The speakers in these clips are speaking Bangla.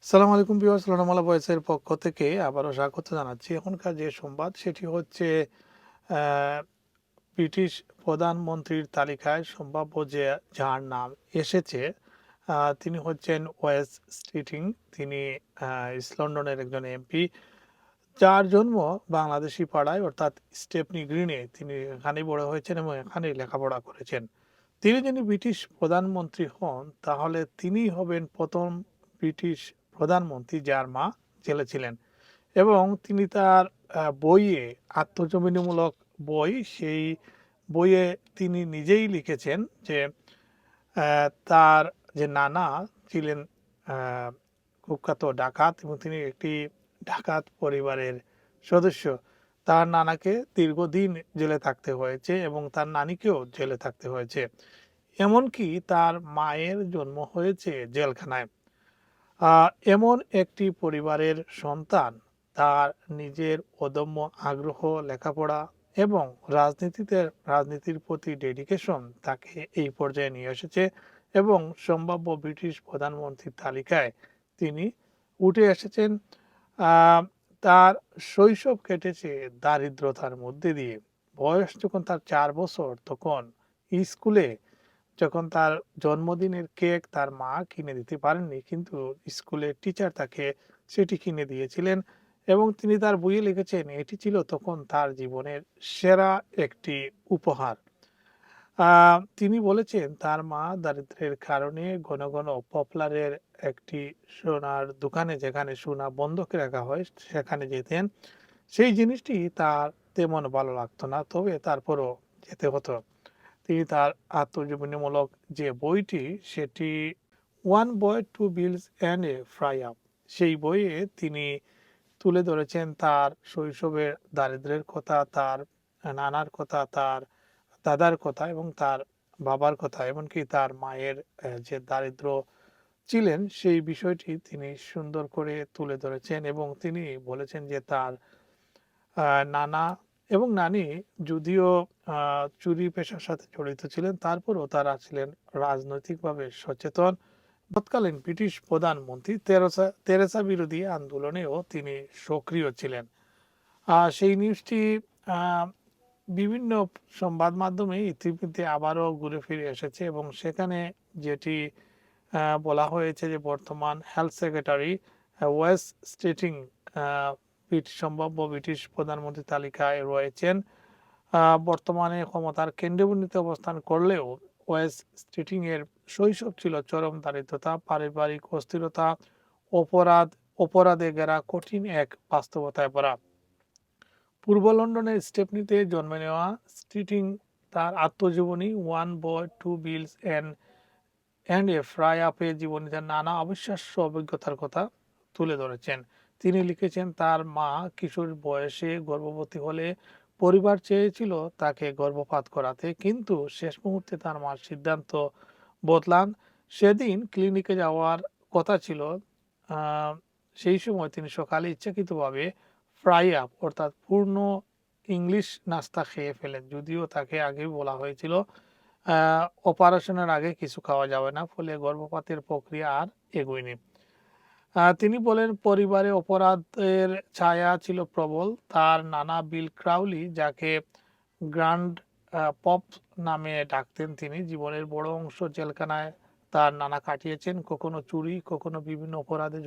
সালাম আলাইকুম ভিউয়ার্স, লোনামালা ভয়েসের পক্ষ থেকে আবারও স্বাগত জানাচ্ছি। এখনকার যে সংবাদ সেটি হচ্ছে আহ, ব্রিটিশ প্রধানমন্ত্রীর তালিকায় সম্ভাব্য যে যার নাম এসেছে তিনি হচ্ছেন ওয়েস স্টিটিং। তিনি ইস্ট লন্ডনের একজন এমপি, যার জন্ম বাংলাদেশি পাড়ায় অর্থাৎ স্টেপনি গ্রিনে। তিনি এখানেই বড় হয়েছেন এবং এখানেই লেখাপড়া করেছেন। তিনি যদি ব্রিটিশ প্রধানমন্ত্রী হন তাহলে তিনি হবেন প্রথম ব্রিটিশ প্রধানমন্ত্রী যার মা জেলে ছিলেন। এবং তিনি তার বইয়ে, আত্মজীবনীমূলক বই, সেই বইয়ে তিনি নিজেই লিখেছেন যে তার যে নানা ছিলেন আহ, কুখ্যাত ডাকাত এবং তিনি একটি ডাকাত পরিবারের সদস্য। তার নানাকে দীর্ঘদিন জেলে থাকতে হয়েছে এবং তার নানিকেও জেলে থাকতে হয়েছে। এমনকি তার মায়ের জন্ম হয়েছে জেলখানায়। এমন একটি পরিবারের সন্তান তার নিজের অদম্য আগ্রহ, লেখাপড়া এবং রাজনীতির প্রতি ডেডিকেশন তাকে এই পর্যায়ে নিয়ে এসেছে এবং সম্ভাব্য ব্রিটিশ প্রধানমন্ত্রীর তালিকায় তিনি উঠে এসেছেন। আহ, তার শৈশব কেটেছে দারিদ্রতার মধ্যে দিয়ে। বয়স যখন তার 4 বছর, তখন স্কুলে, যখন তার জন্মদিনের কেক তার মা কিনে দিতে পারেননি, কিন্তু স্কুলের টিচার তাকে সেটি কিনে দিয়েছিলেন। এবং তিনি তার বইয়ে লিখেছেন এটি ছিল তখন তার জীবনের সেরা একটি উপহার। তিনি বলেছেন তার মা দারিদ্র্যের কারণে ঘন ঘন পপুলারের একটি সোনার দোকানে, যেখানে সোনা বন্ধক রাখা হয়, সেখানে যেতেন। সেই জিনিসটি তার তেমন ভালো লাগতো না, তবে তারপরও যেতে হতো। তিনি তার আত্মজীবনীমূলক যে বইটি, সেটি one boy two bills and a fry up, সেই বইয়ে তিনি তুলে ধরেছেন তার শৈশবের দারিদ্র্যের কথা, তার নানার কথা, তার দাদার কথা এবং তার বাবার কথা, এমনকি তার মায়ের যে দারিদ্র ছিলেন সেই বিষয়টি তিনি সুন্দর করে তুলে ধরেছেন। এবং তিনি বলেছেন যে তার নানা এবং নানি যদিও চুরি পেশার সাথে জড়িত ছিলেন, তারপরও তারা ছিলেন রাজনৈতিকভাবে সচেতন। তৎকালীন ব্রিটিশ প্রধানমন্ত্রী তেরেসা বিরোধী আন্দোলনেও তিনি সক্রিয় ছিলেন। সেই নিউজটি আহ, বিভিন্ন সংবাদ মাধ্যমে ইতিমধ্যে আবারও ঘুরে ফিরে এসেছে এবং সেখানে যেটি বলা হয়েছে যে বর্তমান হেলথ সেক্রেটারি ওয়েস স্টেটিং সম্ভাব্য ব্রিটিশ প্রধানমন্ত্রী তালিকায় রয়েছেন। বর্তমানে ক্ষমতার কেন্দ্রবিন্দুতে অবস্থান করলেও ওয়েস স্ট্রিটিং এর শৈশব ছিল চরম দারিদ্রতা, পারিবারিক অস্থিরতা, অপরাধে ঘেরা কঠিন এক বাস্তবতায় পড়া। পূর্ব লন্ডনের স্টেপনিতে জন্ম নেওয়া স্ট্রিটিং তার আত্মজীবনী one boy two bills and a fry আপে জীবনীতে নানা অবিশ্বাস্য অভিজ্ঞতার কথা তুলে ধরেছেন। তিনি লিখেছেন তার মা কিশোর বয়সে গর্ভবতী হলে পরিবার চেয়েছিল তাকে গর্ভপাত করাতে, কিন্তু শেষ মুহূর্তে তার মার সিদ্ধান্ত বদলান। সেদিন ক্লিনিকে যাওয়ার কথা ছিল। আহ, সেই সময় তিনি সকালে ইচ্ছাকৃতভাবে ফ্রাই আপ অর্থাৎ পূর্ণ ইংলিশ নাস্তা খেয়ে ফেলেন, যদিও তাকে আগে বলা হয়েছিল অপারেশনের আগে কিছু খাওয়া যাবে না, ফলে গর্ভপাতের প্রক্রিয়া আর এগোয়নি। তিনি বলেন পরিবারে অপরাধের ছায়া ছিল প্রবল। তার নানা বিল ক্রাউলি, যাকে গ্র্যান্ড পপ নামে ডাকতেন, তিনি জীবনের বড় অংশ জেলখানায় তার নানা কাটিয়েছেন। কখনো চুরি, কখনো বিভিন্ন অপরাধে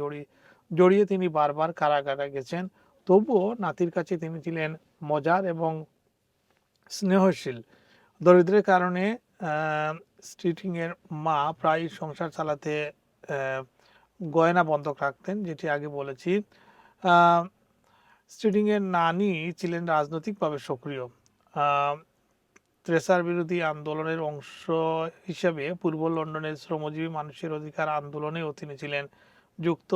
জড়িয়ে তিনি বারবার কারাগারে গেছেন। তবুও নাতির কাছে তিনি ছিলেন মজার এবং স্নেহশীল। দরিদ্রের কারণে স্ট্রিটিং এর মা প্রায় সংসার চালাতে গয়না বন্ধক রাখতেন, যেটি আগে বলেছি। স্ট্রিটিং এর নানি ছিলেন রাজনৈতিকভাবে সক্রিয়। থ্রেসার বিরোধী আন্দোলনের অংশ হিসেবে পূর্ব লন্ডনের শ্রমজীবী মানুষের অধিকার আন্দোলনেও তিনি ছিলেন যুক্ত।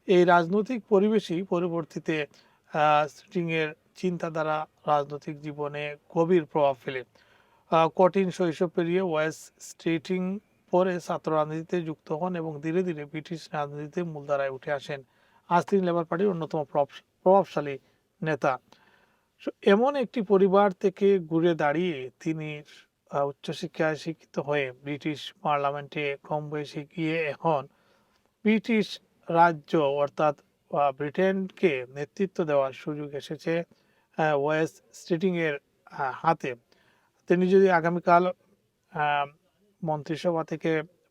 এই রাজনৈতিক পরিবেশই পরবর্তীতে স্ট্রিটিং এর চিন্তাধারা রাজনৈতিক জীবনে গভীর প্রভাব ফেলে। কঠিন শৈশব পেরিয়ে ওয়েস স্ট্রিটিং পরে ছাত্র রাজনীতিতে যুক্ত হন এবং ধীরে ধীরে ব্রিটিশ রাজনীতিতে মূলধারায় উঠে আসেন। আজ তিনি লেবার পার্টির অন্যতম প্রভাবশালী নেতা। এমন একটি পরিবার থেকে ঘুরে দাঁড়িয়ে তিনি উচ্চশিক্ষায় শিক্ষিত হয়ে ব্রিটিশ পার্লামেন্টে কম বয়সে গিয়ে এখন ব্রিটিশ রাজ্য অর্থাৎ ব্রিটেনকে নেতৃত্ব দেওয়ার সুযোগ এসেছে ওয়েস্ট স্টিটিং এর হাতে। তিনি যদি আগামীকাল মন্ত্রিসভা থেকে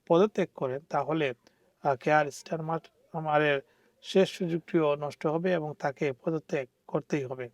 পদত্যাগ করেন তাহলে কেয়ার স্টারমারের শেষ সুযোগটিও নষ্ট হবে এবং তাকে পদত্যাগ করতেই হবে।